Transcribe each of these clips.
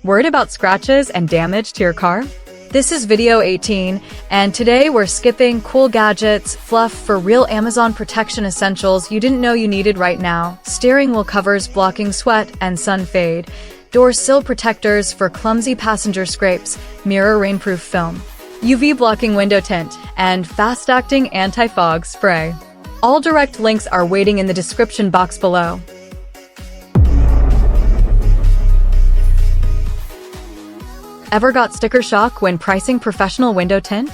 Worried about scratches and damage to your car? This is video 18, and today we're skipping cool gadgets, fluff for real Amazon protection essentials you didn't know you needed right now, steering wheel covers blocking sweat and sun fade, door sill protectors for clumsy passenger scrapes, mirror rainproof film, UV blocking window tint, and fast-acting anti-fog spray. All direct links are waiting in the description box below. Ever got sticker shock when pricing professional window tint?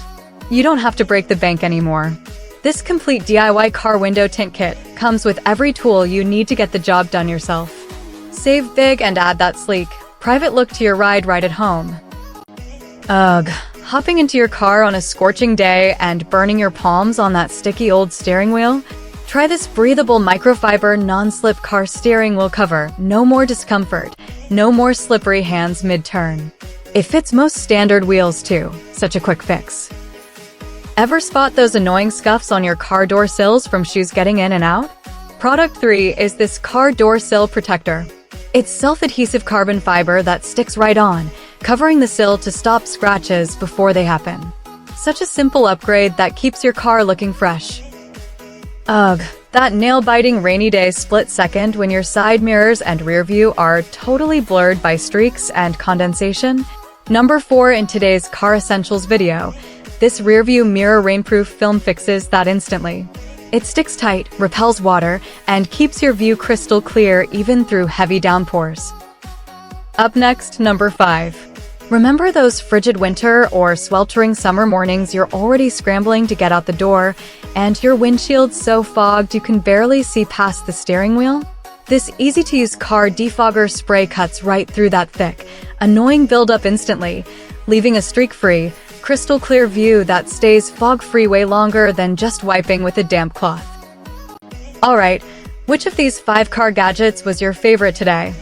You don't have to break the bank anymore. This complete DIY car window tint kit comes with every tool you need to get the job done yourself. Save big and add that sleek, private look to your ride right at home. Ugh, hopping into your car on a scorching day and burning your palms on that sticky old steering wheel? Try this breathable microfiber non-slip car steering wheel cover. No more discomfort, no more slippery hands mid-turn. It fits most standard wheels too, such a quick fix. Ever spot those annoying scuffs on your car door sills from shoes getting in and out? Product 3 is this car door sill protector. It's self-adhesive carbon fiber that sticks right on, covering the sill to stop scratches before they happen. Such a simple upgrade that keeps your car looking fresh. Ugh, that nail-biting rainy day split second when your side mirrors and rear view are totally blurred by streaks and condensation. Number 4 in today's Car Essentials video, this rearview mirror rainproof film fixes that instantly. It sticks tight, repels water, and keeps your view crystal clear even through heavy downpours. Up next, number 5. Remember those frigid winter or sweltering summer mornings you're already scrambling to get out the door, and your windshield's so fogged you can barely see past the steering wheel? This easy-to-use car defogger spray cuts right through that thick, annoying buildup instantly, leaving a streak-free, crystal-clear view that stays fog-free way longer than just wiping with a damp cloth. Alright, which of these 5 car gadgets was your favorite today?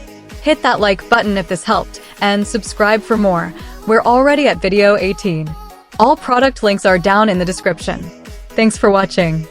Hit that like button if this helped, and subscribe for more. We're already at video 18. All product links are down in the description. Thanks for watching.